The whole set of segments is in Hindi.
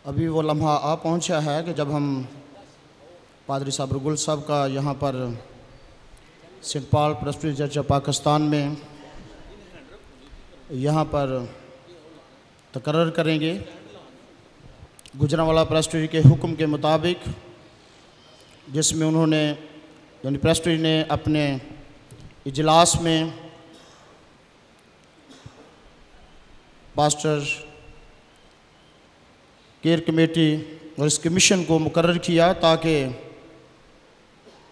अभी वो लम्हा आ पहुंचा है कि जब हम पादरी साबर गुल साहब का यहाँ पर saint Paul Presbyterian church of Pakistan में यहाँ पर तकर्रर करेंगे। गुजरांवाला प्रेस्बिटेरी के हुक्म के मुताबिक, जिसमें उन्होंने यानी प्रेस्बिटेरी ने अपने इजलास में पास्टर केयर कमेटी और इस कमीशन को मुकर्रर किया ताकि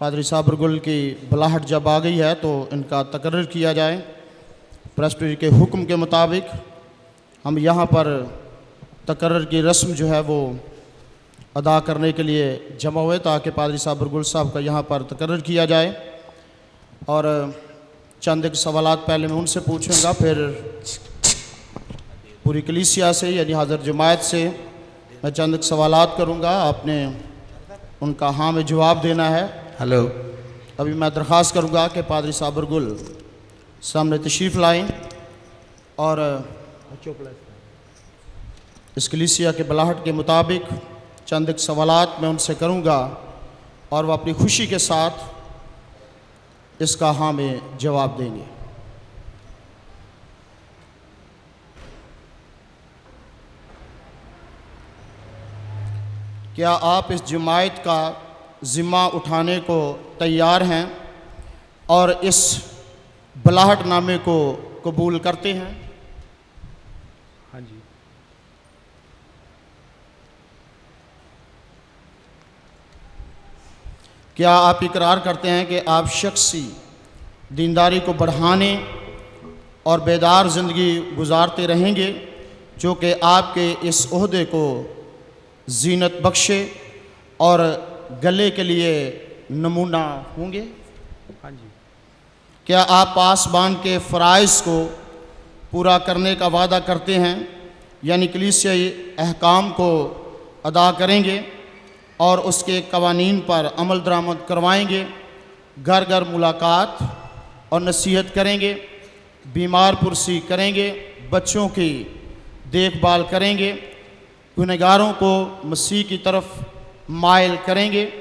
पादरी साबर गुल की बुलाहट जब आ गई है तो इनका तकर्रर किया जाए। प्रेस्बिटेरी के हुक्म के मुताबिक हम यहाँ पर तकर्रर की रस्म जो है वो अदा करने के लिए जमा हुए ताकि पादरी साबर गुल साहब का यहाँ पर तकर्रर किया जाए। और चंद एक सवालात पहले मैं उनसे पूछूंगा, फिर पूरी कलीसिया से यानी हाज़िर जमायत से मैं चंद एक सवालात करूंगा, आपने उनका हाँ में जवाब देना है। हेलो। अभी मैं दरख्वास्त करूंगा कि पादरी साबर गुल सामने तशरीफ़ लाएं और इस कलीसिया के बुलाहट के मुताबिक चंद एक सवालात मैं उनसे करूंगा और वह अपनी खुशी के साथ इसका हाँ में जवाब देंगे। क्या आप इस जमायत का ज़िम्मा उठाने को तैयार हैं और इस बुलाहटनामे को कबूल करते हैं? हाँ जी। क्या आप इकरार करते हैं कि आप शख्सी दीनदारी को बढ़ाने और बेदार ज़िंदगी गुजारते रहेंगे, जो कि आपके इस ओहदे को जीनत बख्शे और गले के लिए नमूना होंगे? हाँ जी। क्या आप पासबान के फ़राइज़ को पूरा करने का वादा करते हैं, यानी कलीसियाई अहकाम को अदा करेंगे और उसके कवानीन पर अमल दरामद करवाएंगे, घर घर मुलाकात और नसीहत करेंगे, बीमार पुरसी करेंगे, बच्चों की देखभाल करेंगे, गुनहगारों को मसीह की तरफ माइल करेंगे,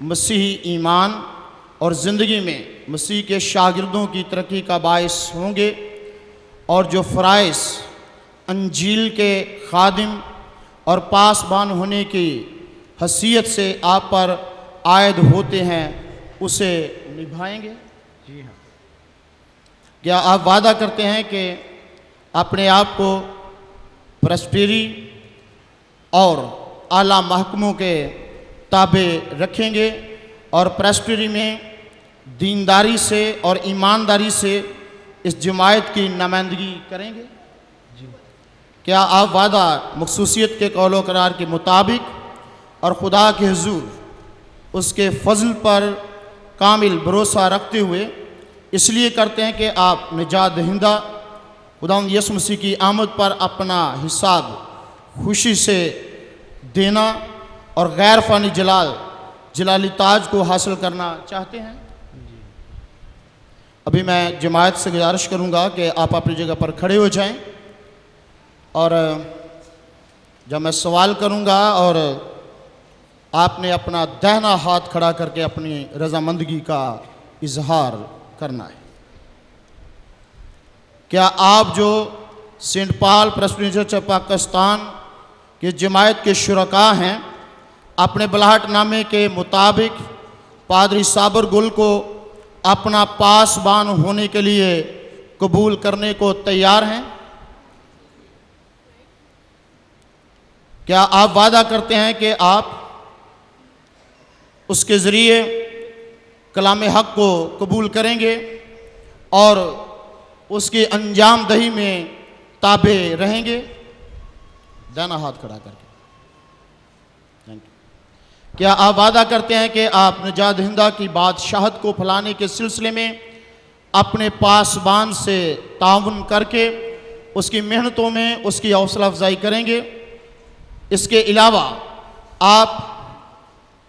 मसीही ईमान और ज़िंदगी में मसीह के शागिर्दों की तरक्की का बायस होंगे, और जो फ़राइज़ अंजील के खादिम और पासबान होने की हैसियत से आप पर आयद होते हैं उसे निभाएंगे? जी हाँ। क्या आप वादा करते हैं कि अपने आप को प्रेस्बिटेरी और आला महकमों के ताबे रखेंगे और प्रेस्बिटेरी में दीनदारी से और ईमानदारी से इस जमायत की नुमाइंदगी करेंगे? जी। क्या आप वादा मखसूसियत के कौलो करार के मुताबिक और खुदा के हुजूर उसके फजल पर कामिल भरोसा रखते हुए इसलिए करते हैं कि आप निजात दहिंदा खुदावंद यीशु मसीह की आमद पर अपना हिसाब खुशी से देना और गैर फ़ानी जलाली ताज को हासिल करना चाहते हैं? अभी मैं जमायत से गुजारिश करूंगा कि आप अपनी जगह पर खड़े हो जाएं, और जब मैं सवाल करूंगा और आपने अपना दाहिना हाथ खड़ा करके अपनी रजामंदगी का इजहार करना है। क्या आप जो saint Paul Presbyterian church of Pakistan के जमायत के शुरका हैं, अपने बुलाहटनामे के मुताबिक पादरी साबर गुल को अपना पासबान होने के लिए कबूल करने को तैयार हैं? क्या आप वादा करते हैं कि आप उसके ज़रिए कलाम हक़ को कबूल करेंगे और उसकी अंजाम दही में ताबे रहेंगे? दाना हाथ खड़ा करके। Thank you. क्या आप वादा करते हैं कि आप निजात दहिंदा की बादशाहत को फैलाने के सिलसिले में अपने पासबान से ताउन करके उसकी मेहनतों में उसकी हौसला अफजाई करेंगे? इसके अलावा आप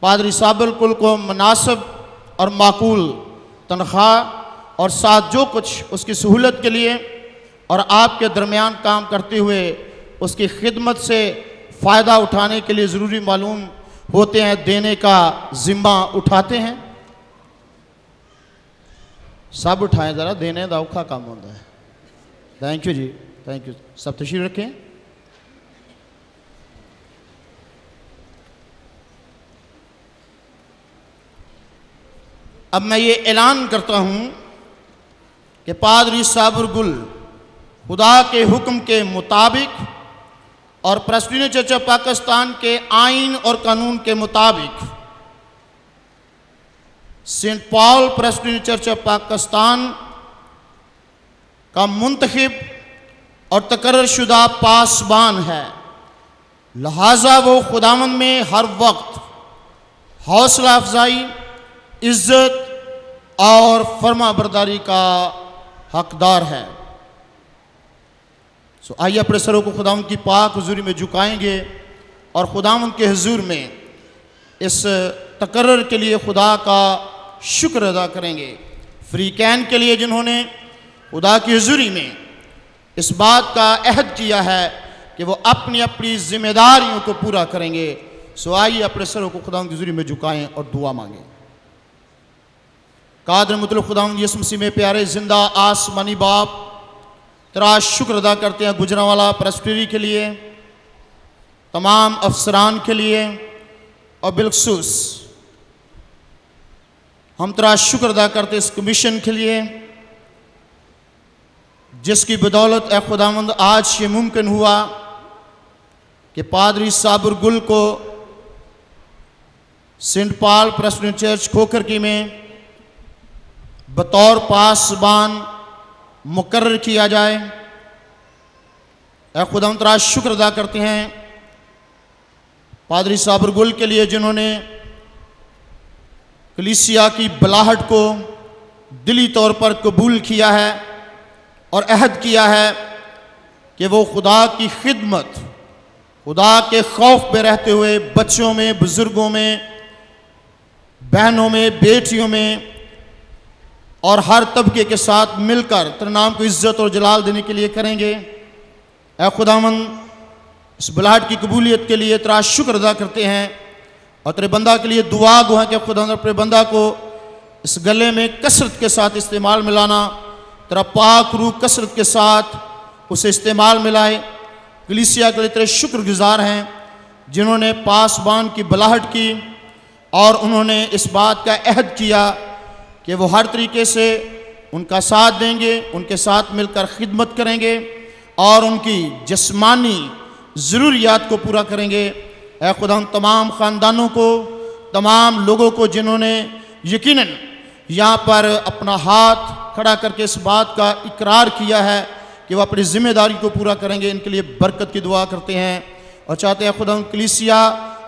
पादरी साबर गुल को मुनासिब और माकूल तनख्वाह और साथ जो कुछ उसकी सहूलत के लिए और आपके दरमियान काम करते हुए उसकी खिदमत से फ़ायदा उठाने के लिए ज़रूरी मालूम होते हैं, देने का ज़िम्मा उठाते हैं। सब उठाएं ज़रा, देने का औखा काम होता है। थैंक यू जी, थैंक यू। सब तशरीफ रखें। अब मैं ये ऐलान करता हूँ कि पादरी साबर गुल खुदा के हुक्म के मुताबिक और प्रेस्बिटेरियन चर्च ऑफ पाकिस्तान के आइन और कानून के मुताबिक saint Paul Presbyterian church of Pakistan का मुंतखब और तकर्रर शुदा पासबान है। लिहाजा वो खुदावंद में हर वक्त हौसला अफजाई, इज्जत और फर्मा बरदारी का हकदार है। सो आइए अपने सरों को खुदावंद की पाक हुजूरी में झुकाएंगे और खुदावंद के हुजूर में इस तकर्रर के लिए खुदा का शुक्र अदा करेंगे। फ्री कैन के लिए जिन्होंने खुदा की हुजूरी में इस बात का अहद किया है कि वो अपनी अपनी जिम्मेदारियों को पूरा करेंगे। सो आइए अपने सरों को खुदावंद की हुजूरी में झुकाएं और दुआ मांगें। कादर मुतल्लक़ खुदावंद यीशु मसीह में प्यारे जिंदा आसमानी बाप, तेरा शुक्र अदा करते हैं गुजरांवाला प्रेस्बिटेरी के लिए, तमाम अफसरान के लिए और बिलखसूस हम तेरा शुक्र अदा करते इस कमीशन के लिए जिसकी बदौलत ए खुदावंद आज ये मुमकिन हुआ कि पादरी साबर गुल को सेंट पॉल प्रेस्बिटेरियन चर्च खोखरकी में बतौर पासबान मुकर्रर किया जाए। ए खुदावंद तेरा शुक्र अदा करते हैं पादरी साबर गुल के लिए जिन्होंने कलीसिया की बुलाहट को दिली तौर पर कबूल किया है और अहद किया है कि वो खुदा की खिदमत, खुदा के खौफ में रहते हुए बच्चों में, बुजुर्गों में, बहनों में, बेटियों में और हर तबके के साथ मिलकर तेरे नाम को इज्जत और जलाल देने के लिए करेंगे। ऐ खुदावंद इस बुलाहट की कबूलियत के लिए तेरा शुक्र अदा करते हैं और तेरे बंदा के लिए दुआ गो है कि खुदावंद अपने बंदा को इस गले में कसरत के साथ इस्तेमाल मिलाना, तेरा पाक रूह कसरत के साथ उसे इस्तेमाल मिलाए। कलीसिया के लिए तेरे शुक्रगुजार हैं जिन्होंने पासबान की बुलाहट की और उन्होंने इस बात का अहद किया कि वो हर तरीके से उनका साथ देंगे, उनके साथ मिलकर खिदमत करेंगे और उनकी जिस्मानी ज़रूरियात को पूरा करेंगे। ऐ खुदा उन तमाम ख़ानदानों को, तमाम लोगों को जिन्होंने यकीनन यहाँ पर अपना हाथ खड़ा करके इस बात का इकरार किया है कि वो अपनी ज़िम्मेदारी को पूरा करेंगे, इनके लिए बरकत की दुआ करते हैं और चाहते हैं खुदा कलीसिया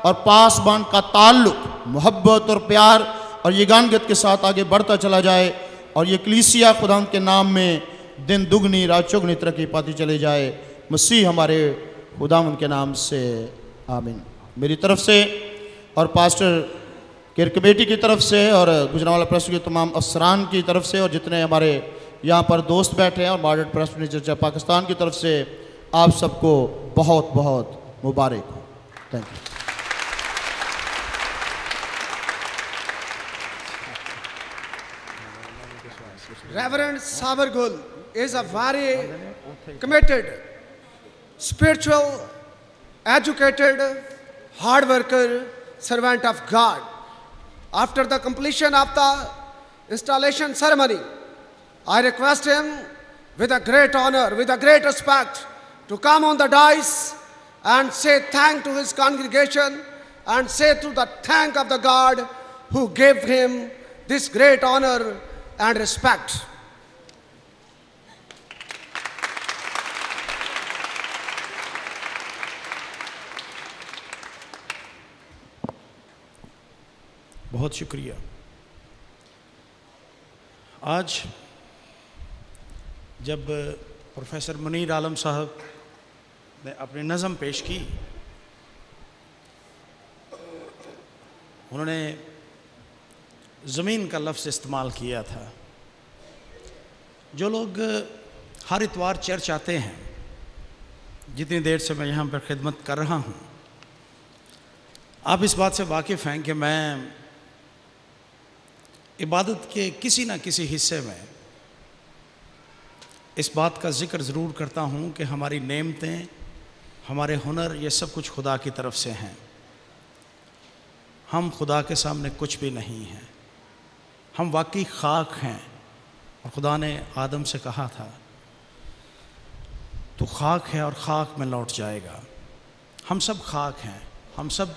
और पासबान का ताल्लुक़ मोहब्बत और प्यार और यगानगत के साथ आगे बढ़ता चला जाए और ये कलीसिया खुदा के नाम में दिन दुगनी रात चौगनी तरक्की पाती चले जाए। मसीह हमारे खुदावंद के नाम से आमीन। मेरी तरफ से और पास्टर केयर कमेटी की तरफ से और गुजरांवाला प्रेस के तमाम अफसरान की तरफ से और जितने हमारे यहाँ पर दोस्त बैठे हैं और मॉडर्न प्रेस्बिटेरियन चर्च पाकिस्तान की तरफ से आप सबको बहुत बहुत मुबारक हो। Thank you. Reverend Sabar Gul is a very committed, spiritual, educated, hard worker, servant of God. After the completion of the installation ceremony, I request him with a great honor, with a great respect, to come on the dais and say thank to his congregation and say to the thank of the God who gave him this great honor and respect. बहुत शुक्रिया। आज जब प्रोफेसर मुनीर आलम साहब ने अपनी नज़म पेश की, उन्होंने ज़मीन का लफ्ज़ इस्तेमाल किया था। जो लोग हर इतवार चर्च आते हैं जितनी देर से मैं यहाँ पर खिदमत कर रहा हूँ, आप इस बात से वाकिफ़ हैं कि मैं इबादत के किसी न किसी हिस्से में इस बात का ज़िक्र ज़रूर करता हूँ कि हमारी नेमतें, हमारे हुनर, ये सब कुछ खुदा की तरफ से हैं। हम खुदा के सामने कुछ भी नहीं हैं। हम वाकई खाक हैं। और खुदा ने आदम से कहा था, तू खाक है और खाक में लौट जाएगा। हम सब खाक हैं। हम सब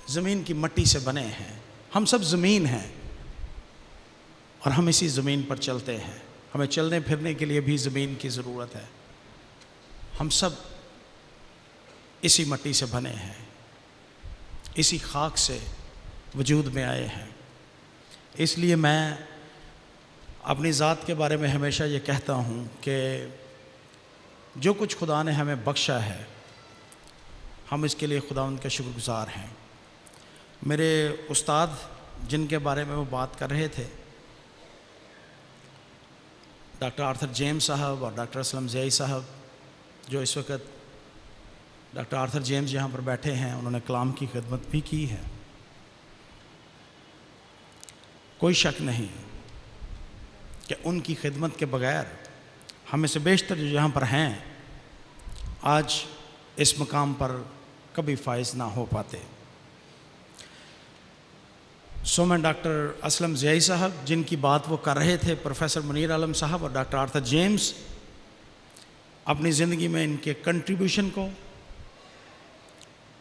ज़मीन की मिट्टी से बने हैं। हम सब ज़मीन हैं और हम इसी ज़मीन पर चलते हैं। हमें चलने फिरने के लिए भी ज़मीन की ज़रूरत है। हम सब इसी मिट्टी से बने हैं, इसी खाक से वजूद में आए हैं। इसलिए मैं अपनी ज़ात के बारे में हमेशा ये कहता हूँ कि जो कुछ खुदा ने हमें बख्शा है, हम इसके लिए खुदा उनके शुक्रगुज़ार हैं। मेरे उस्ताद जिनके बारे में वो बात कर रहे थे, डॉक्टर आर्थर जेम्स साहब और डॉक्टर असलम ज़ियाई साहब, जो इस वक्त डॉक्टर आर्थर जेम्स यहाँ पर बैठे हैं, उन्होंने कलाम की खिदमत भी की है। कोई शक नहीं कि उनकी खिदमत के बग़ैर हम में से बेशतर जो यहाँ पर हैं आज इस मकाम पर कभी फाइज ना हो पाते। सो मैं डॉक्टर असलम ज़ियाई साहब जिनकी बात वो कर रहे थे, प्रोफेसर मुनीर आलम साहब और डॉक्टर आर्थर जेम्स, अपनी ज़िंदगी में इनके कंट्रीब्यूशन को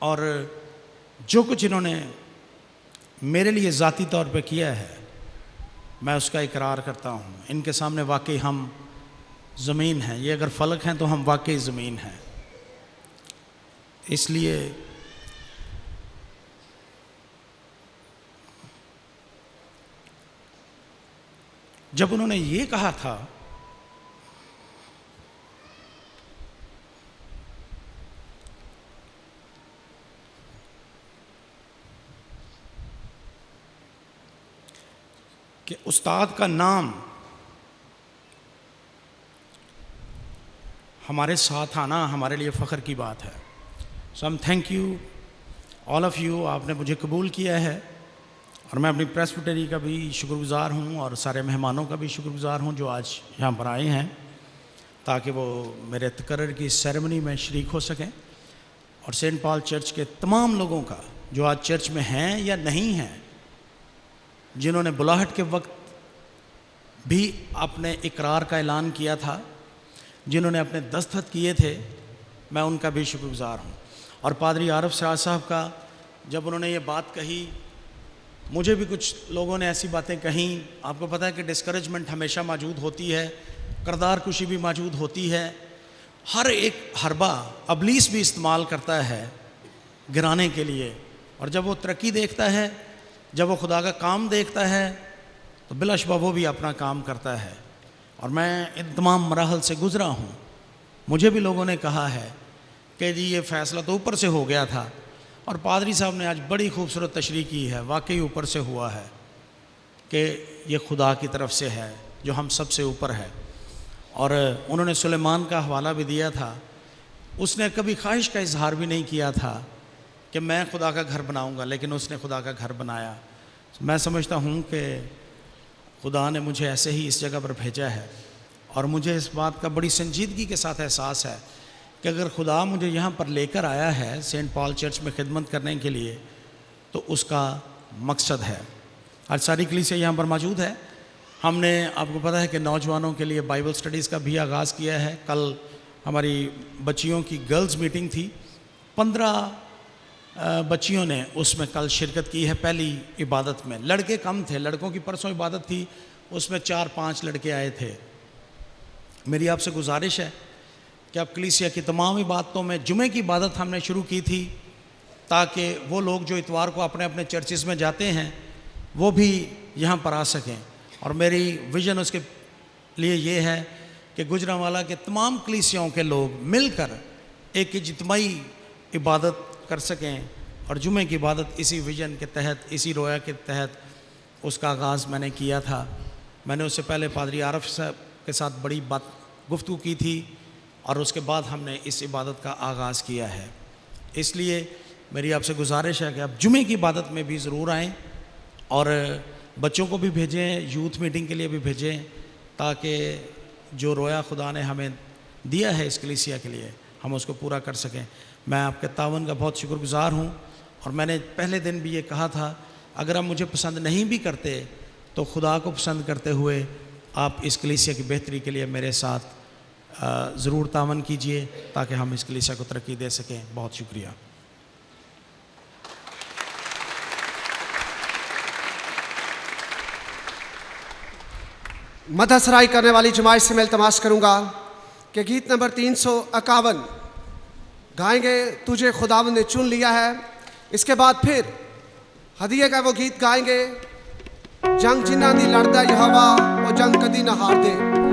और जो कुछ इन्होंने मेरे लिए ज़ाती तौर पे किया है, मैं उसका इकरार करता हूँ। इनके सामने वाकई हम ज़मीन हैं। ये अगर फ़लक हैं तो हम वाकई ज़मीन हैं। इसलिए जब उन्होंने ये कहा था कि उस्ताद का नाम हमारे साथ आना हमारे लिए फ़ख्र की बात है। सो हम thank you all of you, आपने मुझे कबूल किया है और मैं अपनी प्रेसबिटरी का भी शुक्रगुज़ार हूँ और सारे मेहमानों का भी शुक्रगुज़ार हूँ जो आज यहाँ पर आए हैं ताकि वो मेरे तकर्रर की सेरेमनी में शरीक हो सकें। और सेंट पॉल चर्च के तमाम लोगों का जो आज चर्च में हैं या नहीं हैं, जिन्होंने बुलाहट के वक्त भी अपने इकरार का ऐलान किया था, जिन्होंने अपने दस्तखत किए थे, मैं उनका भी शुक्रगुज़ार हूँ। और पादरी आरफ सिराज साहब का, जब उन्होंने ये बात कही, मुझे भी कुछ लोगों ने ऐसी बातें कहीं। आपको पता है कि डिस्करेजमेंट हमेशा मौजूद होती है, किरदार कुशी भी मौजूद होती है। हर एक हरबा अबलीस भी इस्तेमाल करता है गिराने के लिए। और जब वो तरक्की देखता है, जब वो खुदा का काम देखता है, तो बिलाशुबा वो भी अपना काम करता है। और मैं इन तमाम मराहल से गुज़रा हूँ। मुझे भी लोगों ने कहा है कि जी ये फ़ैसला तो ऊपर से हो गया था, और पादरी साहब ने आज बड़ी खूबसूरत तशरीह की है। वाकई ऊपर से हुआ है कि ये खुदा की तरफ से है जो हम सब से ऊपर है। और उन्होंने सुलेमान का हवाला भी दिया था। उसने कभी ख्वाहिश का इजहार भी नहीं किया था कि मैं खुदा का घर बनाऊंगा, लेकिन उसने खुदा का घर बनाया। मैं समझता हूँ कि खुदा ने मुझे ऐसे ही इस जगह पर भेजा है और मुझे इस बात का बड़ी संजीदगी के साथ एहसास है कि अगर खुदा मुझे यहाँ पर लेकर आया है सेंट पॉल चर्च में खिदमत करने के लिए, तो उसका मकसद है। आज सारी कलीसिया यहाँ पर मौजूद है। हमने, आपको पता है कि नौजवानों के लिए बाइबल स्टडीज़ का भी आगाज़ किया है। कल हमारी बच्चियों की गर्ल्स मीटिंग थी। 15 बच्चियों ने उसमें कल शिरकत की है पहली इबादत में। लड़के कम थे, लड़कों की परसों इबादत थी, उसमें 4-5 लड़के आए थे। मेरी आपसे गुजारिश है कि अब कलीसिया की तमाम इबादतों में जुमे की इबादत हमने शुरू की थी ताकि वो लोग जो इतवार को अपने अपने चर्चिज़ में जाते हैं वो भी यहाँ पर आ सकें। और मेरी विज़न उसके लिए ये है कि गुजरांवाला के तमाम कलीसियाओं के लोग मिलकर एक इज्तिमाई इबादत कर सकें। और जुमे की इबादत इसी विज़न के तहत, इसी रोया के तहत उसका आगाज़ मैंने किया था। मैंने उससे पहले पादरी आरफ साहब के साथ बड़ी बात गुफ्तगू की थी और उसके बाद हमने इस इबादत का आगाज़ किया है। इसलिए मेरी आपसे गुजारिश है कि आप जुमे की इबादत में भी ज़रूर आएँ और बच्चों को भी भेजें, यूथ मीटिंग के लिए भी भेजें, ताकि जो रोया खुदा ने हमें दिया है इस कलीसिया के लिए हम उसको पूरा कर सकें। मैं आपके तावन का बहुत शुक्रगुज़ार हूँ और मैंने पहले दिन भी ये कहा था, अगर आप मुझे पसंद नहीं भी करते तो खुदा को पसंद करते हुए आप इस कलीसिया की बेहतरी के लिए मेरे साथ ज़रूर तावन कीजिए ताकि हम इस कलीसिया को तरक्की दे सकें। बहुत शुक्रिया। मदहसराई करने वाली जमात से मैं इल्तमास करूँगा कि गीत नंबर 351 गाएंगे, तुझे खुदावंद ने चुन लिया है। इसके बाद फिर हदिये का वो गीत गाएंगे, जंग जिन्हां दी लड़दा यहोवा वो जंग कदी ना हार दे।